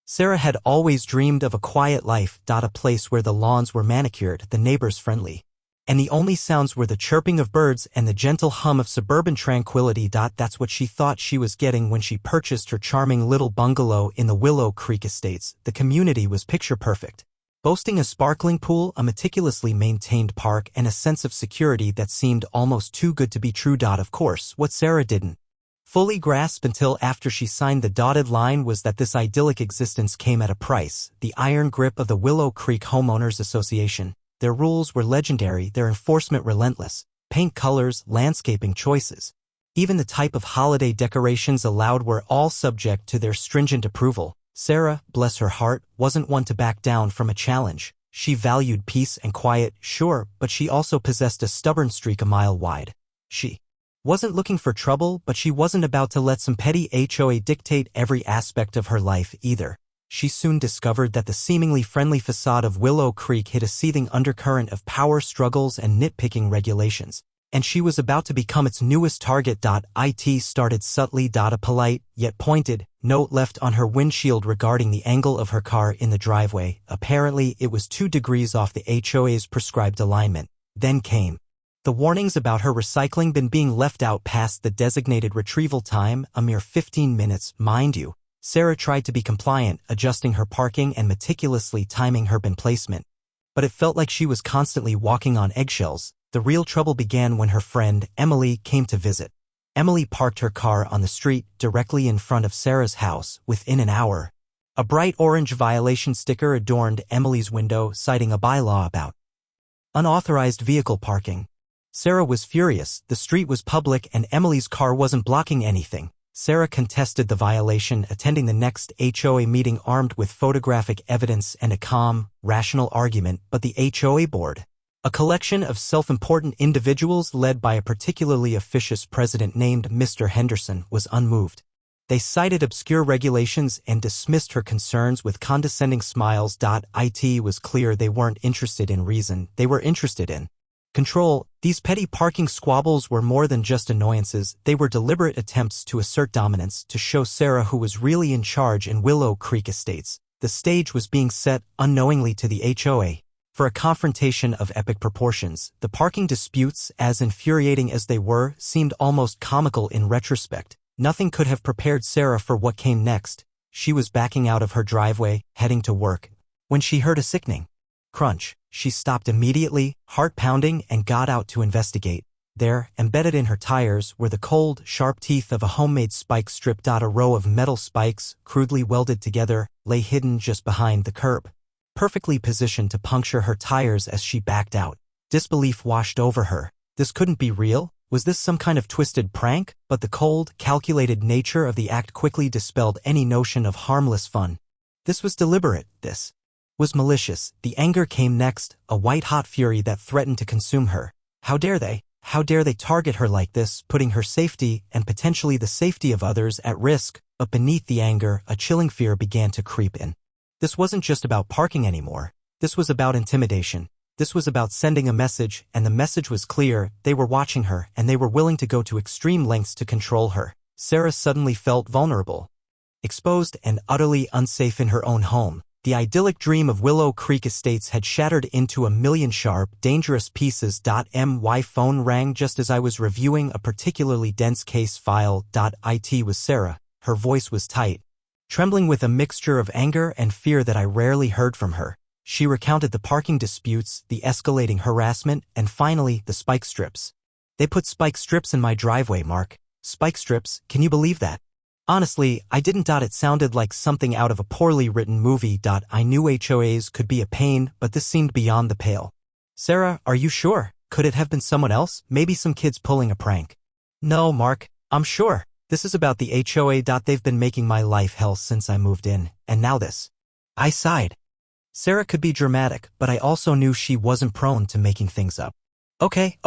Sarah had always dreamed of a quiet life, a place where the lawns were manicured, the neighbors friendly, and the only sounds were the chirping of birds and the gentle hum of suburban tranquility. That's what she thought she was getting when she purchased her charming little bungalow in the Willow Creek Estates. The community was picture perfect, boasting a sparkling pool, a meticulously maintained park, and a sense of security that seemed almost too good to be true. Of course, what Sarah didn't fully grasp until after she signed the dotted line was that this idyllic existence came at a price: the iron grip of the Willow Creek Homeowners Association. Their rules were legendary, their enforcement relentless. Paint colors, landscaping choices, even the type of holiday decorations allowed were all subject to their stringent approval. Sarah, bless her heart, wasn't one to back down from a challenge. She valued peace and quiet, sure, but she also possessed a stubborn streak a mile wide. She wasn't looking for trouble, but she wasn't about to let some petty HOA dictate every aspect of her life either. She soon discovered that the seemingly friendly facade of Willow Creek hid a seething undercurrent of power struggles and nitpicking regulations, and she was about to become its newest target. It started subtly. A polite, yet pointed, note left on her windshield regarding the angle of her car in the driveway. Apparently, it was 2 degrees off the HOA's prescribed alignment. Then came the warnings about her recycling bin being left out past the designated retrieval time, a mere 15 minutes, mind you. Sarah tried to be compliant, adjusting her parking and meticulously timing her bin placement. But it felt like she was constantly walking on eggshells. The real trouble began when her friend, Emily, came to visit. Emily parked her car on the street, directly in front of Sarah's house, within an hour. A bright orange violation sticker adorned Emily's window, citing a bylaw about unauthorized vehicle parking. Sarah was furious. The street was public and Emily's car wasn't blocking anything. Sarah contested the violation, attending the next HOA meeting armed with photographic evidence and a calm, rational argument, but the HOA board, a collection of self-important individuals led by a particularly officious president named Mr. Henderson, was unmoved. They cited obscure regulations and dismissed her concerns with condescending smiles. It was clear they weren't interested in reason, they were interested in control. These petty parking squabbles were more than just annoyances, they were deliberate attempts to assert dominance, to show Sarah who was really in charge in Willow Creek Estates. The stage was being set, unknowingly to the HOA, for a confrontation of epic proportions. The parking disputes, as infuriating as they were, seemed almost comical in retrospect. Nothing could have prepared Sarah for what came next. She was backing out of her driveway, heading to work, when she heard a sickening crunch. She stopped immediately, heart pounding, and got out to investigate. There, embedded in her tires, were the cold, sharp teeth of a homemade spike strip. A row of metal spikes, crudely welded together, lay hidden just behind the curb, perfectly positioned to puncture her tires as she backed out. Disbelief washed over her. This couldn't be real. Was this some kind of twisted prank? But the cold, calculated nature of the act quickly dispelled any notion of harmless fun. This was deliberate. This was malicious. The anger came next, a white-hot fury that threatened to consume her. How dare they? How dare they target her like this, putting her safety, and potentially the safety of others, at risk? But beneath the anger, a chilling fear began to creep in. This wasn't just about parking anymore. This was about intimidation. This was about sending a message, and the message was clear: they were watching her, and they were willing to go to extreme lengths to control her. Sarah suddenly felt vulnerable, exposed, and utterly unsafe in her own home. The idyllic dream of Willow Creek Estates had shattered into a million sharp, dangerous pieces. My phone rang just as I was reviewing a particularly dense case file. It was Sarah. Her voice was tight, trembling with a mixture of anger and fear that I rarely heard from her. She recounted the parking disputes, the escalating harassment, and finally, the spike strips. They put spike strips in my driveway, Mark. Spike strips, can you believe that? Honestly, I didn't. It sounded like something out of a poorly written movie. I knew HOAs could be a pain, but this seemed beyond the pale. Sarah, are you sure? Could it have been someone else? Maybe some kids pulling a prank? No, Mark, I'm sure. This is about the HOA. They've been making my life hell since I moved in, and now this. I sighed. Sarah could be dramatic, but I also knew she wasn't prone to making things up. Okay,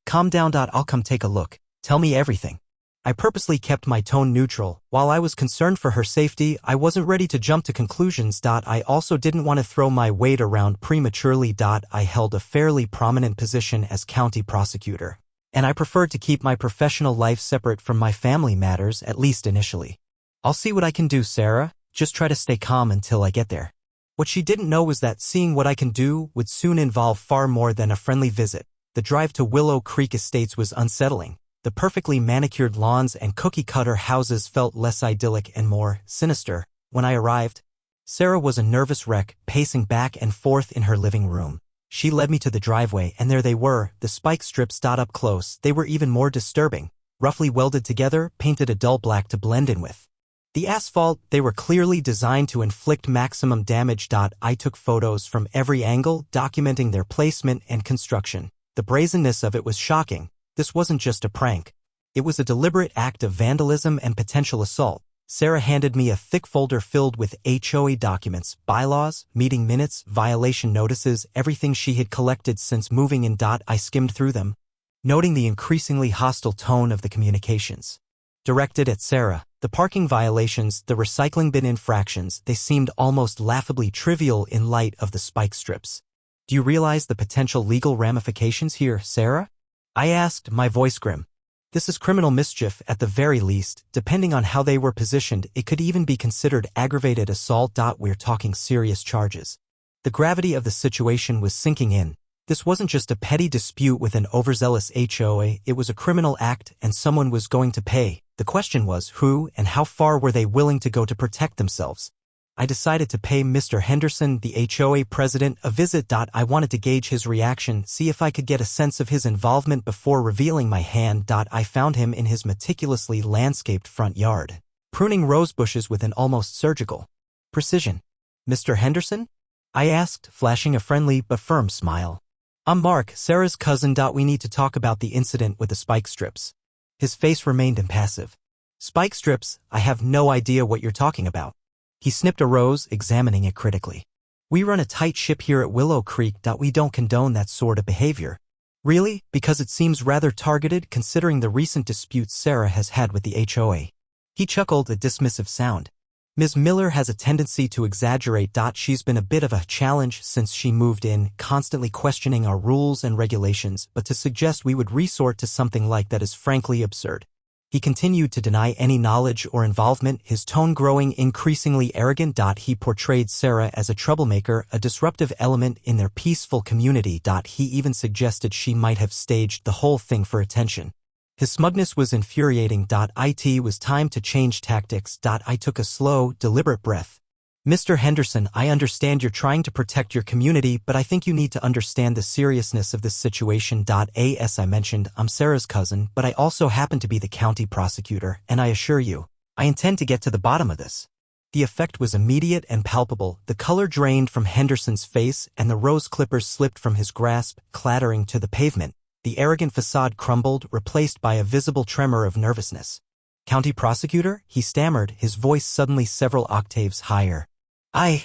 calm down. I'll come take a look. Tell me everything. I purposely kept my tone neutral. While I was concerned for her safety, I wasn't ready to jump to conclusions. I also didn't want to throw my weight around prematurely. I held a fairly prominent position as County Prosecutor, and I preferred to keep my professional life separate from my family matters, at least initially. I'll see what I can do, Sarah. Just try to stay calm until I get there. What she didn't know was that seeing what I can do would soon involve far more than a friendly visit. The drive to Willow Creek Estates was unsettling. The perfectly manicured lawns and cookie-cutter houses felt less idyllic and more sinister. When I arrived, Sarah was a nervous wreck, pacing back and forth in her living room. She led me to the driveway, and there they were, the spike strips up close. They were even more disturbing. Roughly welded together, painted a dull black to blend in with the asphalt. They were clearly designed to inflict maximum damage. I took photos from every angle, documenting their placement and construction. The brazenness of it was shocking. This wasn't just a prank. It was a deliberate act of vandalism and potential assault. Sarah handed me a thick folder filled with HOA documents, bylaws, meeting minutes, violation notices, everything she had collected since moving in. I skimmed through them, noting the increasingly hostile tone of the communications directed at Sarah. The parking violations, the recycling bin infractions, they seemed almost laughably trivial in light of the spike strips. Do you realize the potential legal ramifications here, Sarah? I asked, my voice grim. This is criminal mischief at the very least. Depending on how they were positioned, it could even be considered aggravated assault. We're talking serious charges. The gravity of the situation was sinking in. This wasn't just a petty dispute with an overzealous HOA, it was a criminal act, and someone was going to pay. The question was who and how far were they willing to go to protect themselves. I decided to pay Mr. Henderson, the HOA president, a visit. I wanted to gauge his reaction, see if I could get a sense of his involvement before revealing my hand. I found him in his meticulously landscaped front yard, pruning rose bushes with an almost surgical precision. Mr. Henderson? I asked, flashing a friendly but firm smile. I'm Mark, Sarah's cousin. We need to talk about the incident with the spike strips. His face remained impassive. Spike strips? I have no idea what you're talking about. He snipped a rose, examining it critically. We run a tight ship here at Willow Creek. We don't condone that sort of behavior. Really? Because it seems rather targeted considering the recent disputes Sarah has had with the HOA. He chuckled, a dismissive sound. Ms. Miller has a tendency to exaggerate. She's been a bit of a challenge since she moved in, constantly questioning our rules and regulations, but to suggest we would resort to something like that is frankly absurd. He continued to deny any knowledge or involvement, his tone growing increasingly arrogant. He portrayed Sarah as a troublemaker, a disruptive element in their peaceful community. He even suggested she might have staged the whole thing for attention. His smugness was infuriating. It was time to change tactics. I took a slow, deliberate breath. Mr. Henderson, I understand you're trying to protect your community, but I think you need to understand the seriousness of this situation. As I mentioned, I'm Sarah's cousin, but I also happen to be the county prosecutor, and I assure you, I intend to get to the bottom of this. The effect was immediate and palpable. The color drained from Henderson's face, and the rose clippers slipped from his grasp, clattering to the pavement. The arrogant facade crumbled, replaced by a visible tremor of nervousness. County prosecutor? He stammered, his voice suddenly several octaves higher. I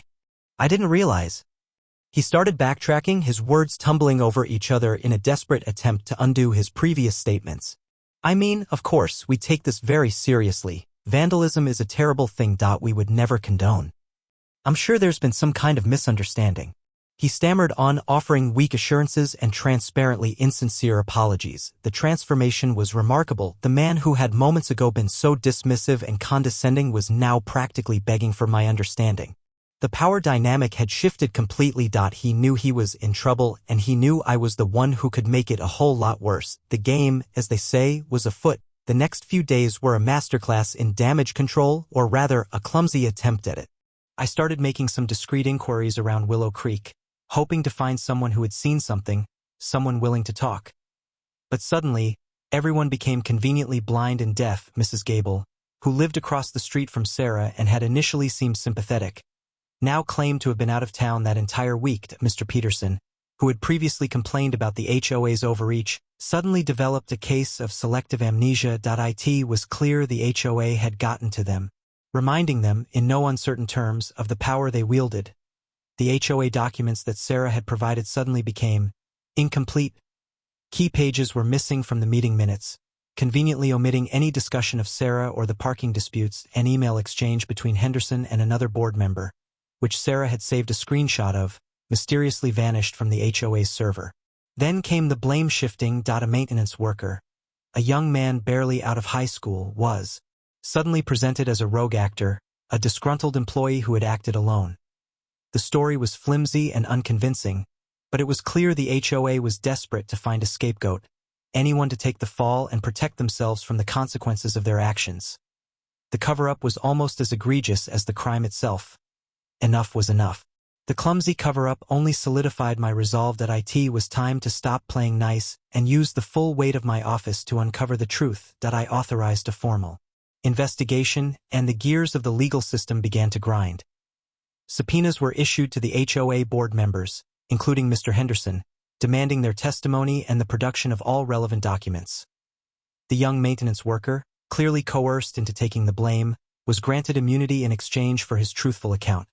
didn't realize. He started backtracking, his words tumbling over each other in a desperate attempt to undo his previous statements. I mean, of course, we take this very seriously. Vandalism is a terrible thing. We would never condone. I'm sure there's been some kind of misunderstanding. He stammered on, offering weak assurances and transparently insincere apologies. The transformation was remarkable. The man who had moments ago been so dismissive and condescending was now practically begging for my understanding. The power dynamic had shifted completely. He knew he was in trouble, and he knew I was the one who could make it a whole lot worse. The game, as they say, was afoot. The next few days were a masterclass in damage control, or rather, a clumsy attempt at it. I started making some discreet inquiries around Willow Creek, hoping to find someone who had seen something, someone willing to talk. But suddenly, everyone became conveniently blind and deaf. Mrs. Gable, who lived across the street from Sarah and had initially seemed sympathetic, now claimed to have been out of town that entire week. Mr. Peterson, who had previously complained about the HOA's overreach, suddenly developed a case of selective amnesia. It was clear the HOA had gotten to them, reminding them, in no uncertain terms, of the power they wielded. The HOA documents that Sarah had provided suddenly became incomplete. Key pages were missing from the meeting minutes, conveniently omitting any discussion of Sarah or the parking disputes. An email exchange between Henderson and another board member, which Sarah had saved a screenshot of, mysteriously vanished from the HOA's server. Then came the blame shifting. A maintenance worker, a young man barely out of high school, was suddenly presented as a rogue actor, a disgruntled employee who had acted alone. The story was flimsy and unconvincing, but it was clear the HOA was desperate to find a scapegoat, anyone to take the fall and protect themselves from the consequences of their actions. The cover-up was almost as egregious as the crime itself. Enough was enough. The clumsy cover-up only solidified my resolve that it was time to stop playing nice and use the full weight of my office to uncover the truth that I authorized a formal investigation, and the gears of the legal system began to grind. Subpoenas were issued to the HOA board members, including Mr. Henderson, demanding their testimony and the production of all relevant documents. The young maintenance worker, clearly coerced into taking the blame, was granted immunity in exchange for his truthful account.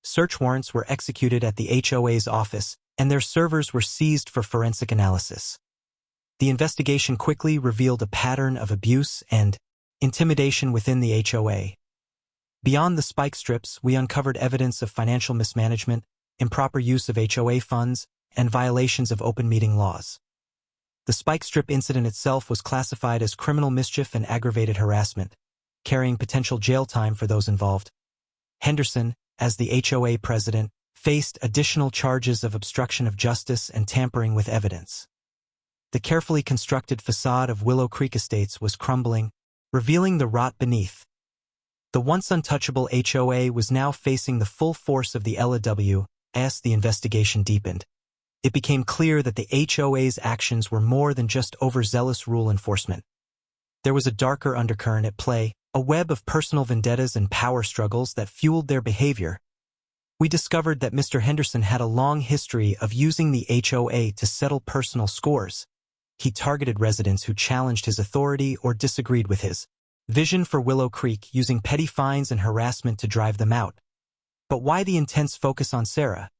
Search warrants were executed at the HOA's office, and their servers were seized for forensic analysis. The investigation quickly revealed a pattern of abuse and intimidation within the HOA. Beyond the spike strips, we uncovered evidence of financial mismanagement, improper use of HOA funds, and violations of open meeting laws. The spike strip incident itself was classified as criminal mischief and aggravated harassment, carrying potential jail time for those involved. Henderson, as the HOA president, faced additional charges of obstruction of justice and tampering with evidence. The carefully constructed facade of Willow Creek Estates was crumbling, revealing the rot beneath. The once untouchable HOA was now facing the full force of the LAW as the investigation deepened. It became clear that the HOA's actions were more than just overzealous rule enforcement. There was a darker undercurrent at play, a web of personal vendettas and power struggles that fueled their behavior. We discovered that Mr. Henderson had a long history of using the HOA to settle personal scores. He targeted residents who challenged his authority or disagreed with his vision for Willow Creek, using petty fines and harassment to drive them out. But why the intense focus on Sarah?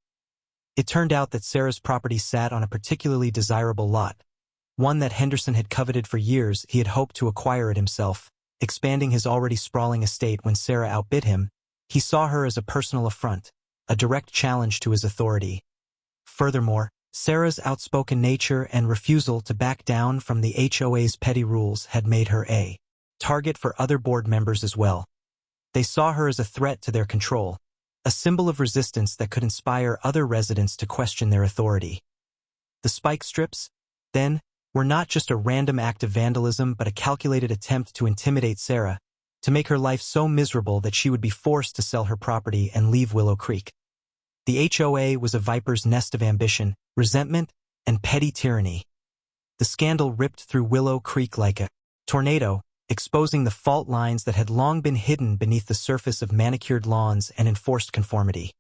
It turned out that Sarah's property sat on a particularly desirable lot, one that Henderson had coveted for years. He had hoped to acquire it himself, expanding his already sprawling estate. When Sarah outbid him, he saw her as a personal affront, a direct challenge to his authority. Furthermore, Sarah's outspoken nature and refusal to back down from the HOA's petty rules had made her a target for other board members as well. They saw her as a threat to their control, a symbol of resistance that could inspire other residents to question their authority. The spike strips, then, were not just a random act of vandalism but a calculated attempt to intimidate Sarah, to make her life so miserable that she would be forced to sell her property and leave Willow Creek. The HOA was a viper's nest of ambition, resentment, and petty tyranny. The scandal ripped through Willow Creek like a tornado, exposing the fault lines that had long been hidden beneath the surface of manicured lawns and enforced conformity.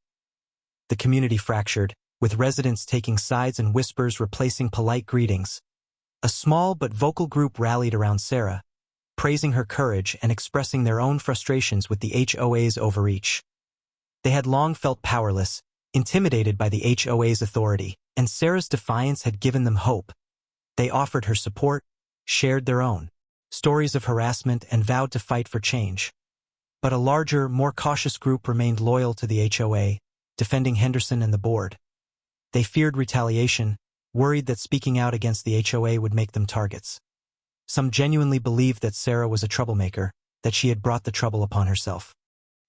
The community fractured, with residents taking sides and whispers replacing polite greetings. A small but vocal group rallied around Sarah, praising her courage and expressing their own frustrations with the HOA's overreach. They had long felt powerless, intimidated by the HOA's authority, and Sarah's defiance had given them hope. They offered her support, shared their own stories of harassment, and vowed to fight for change. But a larger, more cautious group remained loyal to the HOA, defending Henderson and the board. They feared retaliation, worried that speaking out against the HOA would make them targets. Some genuinely believed that Sarah was a troublemaker, that she had brought the trouble upon herself.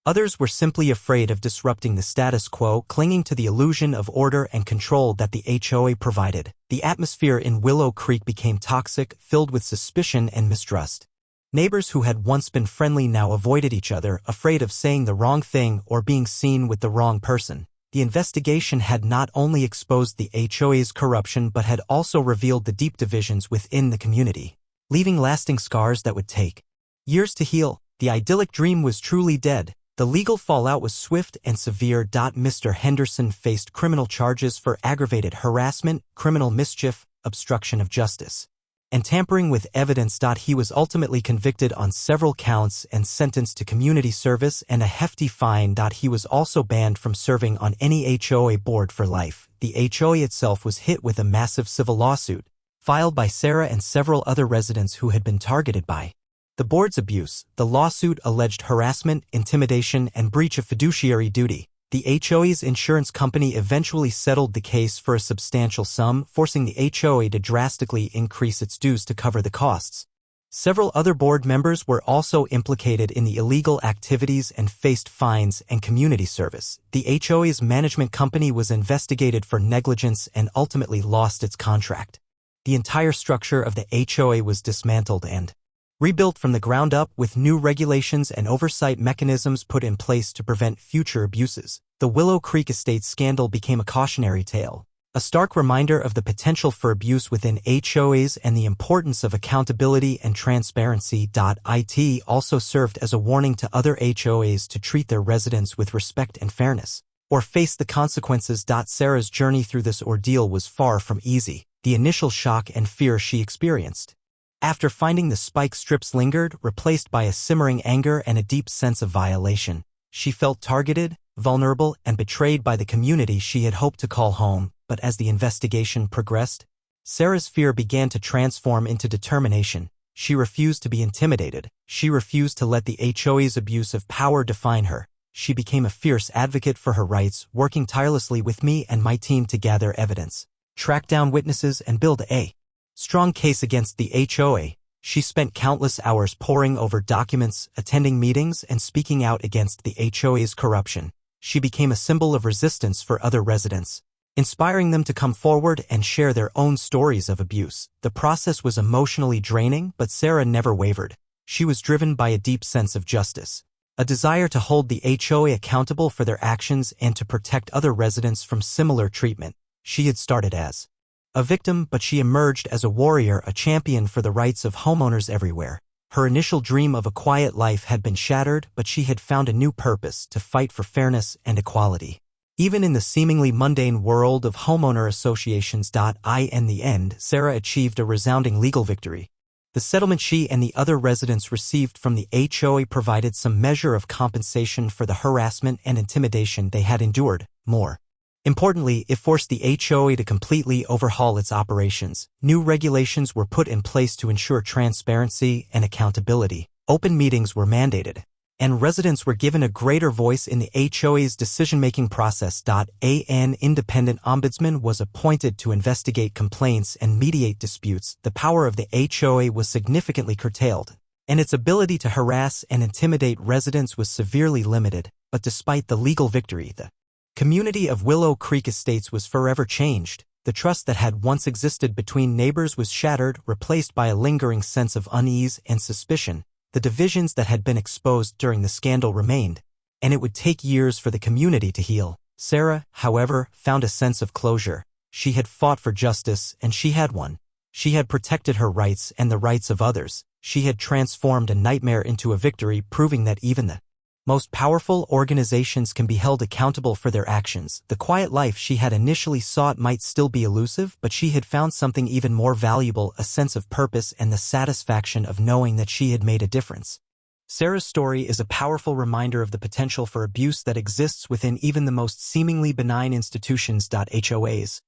Others were simply afraid of disrupting the status quo, clinging to the illusion of order and control that the HOA provided. The atmosphere in Willow Creek became toxic, filled with suspicion and mistrust. Neighbors who had once been friendly now avoided each other, afraid of saying the wrong thing or being seen with the wrong person. The investigation had not only exposed the HOA's corruption but had also revealed the deep divisions within the community, leaving lasting scars that would take years to heal. The idyllic dream was truly dead. The legal fallout was swift and severe. Mr. Henderson faced criminal charges for aggravated harassment, criminal mischief, obstruction of justice, and tampering with evidence. He was ultimately convicted on several counts and sentenced to community service and a hefty fine. He was also banned from serving on any HOA board for life. The HOA itself was hit with a massive civil lawsuit, filed by Sarah and several other residents who had been targeted by the board's abuse. The lawsuit alleged harassment, intimidation, and breach of fiduciary duty. The HOA's insurance company eventually settled the case for a substantial sum, forcing the HOA to drastically increase its dues to cover the costs. Several other board members were also implicated in the illegal activities and faced fines and community service. The HOA's management company was investigated for negligence and ultimately lost its contract. The entire structure of the HOA was dismantled and rebuilt from the ground up with new regulations and oversight mechanisms put in place to prevent future abuses. The Willow Creek Estates scandal became a cautionary tale, a stark reminder of the potential for abuse within HOAs and the importance of accountability and transparency. It also served as a warning to other HOAs to treat their residents with respect and fairness, or face the consequences. Sarah's journey through this ordeal was far from easy. The initial shock and fear she experienced after finding the spike strips lingered, replaced by a simmering anger and a deep sense of violation. She felt targeted, vulnerable, and betrayed by the community she had hoped to call home. But as the investigation progressed, Sarah's fear began to transform into determination. She refused to be intimidated. She refused to let the HOA's abuse of power define her. She became a fierce advocate for her rights, working tirelessly with me and my team to gather evidence, track down witnesses, and build a strong case against the HOA. She spent countless hours poring over documents, attending meetings, and speaking out against the HOA's corruption. She became a symbol of resistance for other residents, inspiring them to come forward and share their own stories of abuse. The process was emotionally draining, but Sarah never wavered. She was driven by a deep sense of justice, a desire to hold the HOA accountable for their actions and to protect other residents from similar treatment. She had started as a victim, but she emerged as a warrior, a champion for the rights of homeowners everywhere. Her initial dream of a quiet life had been shattered, but she had found a new purpose: to fight for fairness and equality, even in the seemingly mundane world of homeowner associations. In the end, Sarah achieved a resounding legal victory. The settlement she and the other residents received from the HOA provided some measure of compensation for the harassment and intimidation they had endured. More importantly, it forced the HOA to completely overhaul its operations. New regulations were put in place to ensure transparency and accountability. Open meetings were mandated, and residents were given a greater voice in the HOA's decision-making process. An independent ombudsman was appointed to investigate complaints and mediate disputes. The power of the HOA was significantly curtailed, and its ability to harass and intimidate residents was severely limited. But despite the legal victory, the community of Willow Creek Estates was forever changed. The trust that had once existed between neighbors was shattered, replaced by a lingering sense of unease and suspicion. The divisions that had been exposed during the scandal remained, and it would take years for the community to heal. Sarah, however, found a sense of closure. She had fought for justice, and she had won. She had protected her rights and the rights of others. She had transformed a nightmare into a victory, proving that even the most powerful organizations can be held accountable for their actions. The quiet life she had initially sought might still be elusive, but she had found something even more valuable: a sense of purpose and the satisfaction of knowing that she had made a difference. Sarah's story is a powerful reminder of the potential for abuse that exists within even the most seemingly benign institutions. HOAs,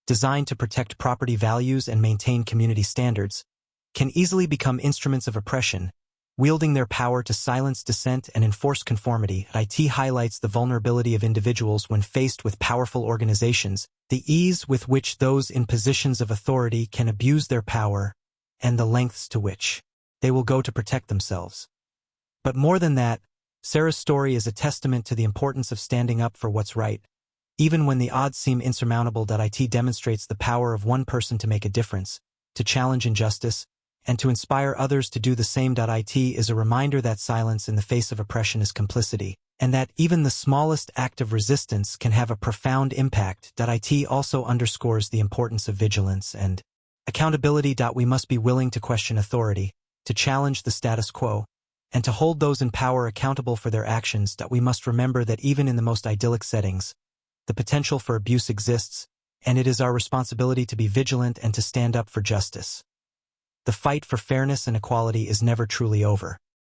designed to protect property values and maintain community standards, can easily become instruments of oppression, wielding their power to silence dissent and enforce conformity. It highlights the vulnerability of individuals when faced with powerful organizations, the ease with which those in positions of authority can abuse their power, and the lengths to which they will go to protect themselves. But more than that, Sarah's story is a testament to the importance of standing up for what's right, even when the odds seem insurmountable. It demonstrates the power of one person to make a difference, to challenge injustice, and to inspire others to do the same. It is a reminder that silence in the face of oppression is complicity, and that even the smallest act of resistance can have a profound impact. It also underscores the importance of vigilance and accountability. We must be willing to question authority, to challenge the status quo, and to hold those in power accountable for their actions. We must remember that even in the most idyllic settings, the potential for abuse exists, and it is our responsibility to be vigilant and to stand up for justice. The fight for fairness and equality is never truly over.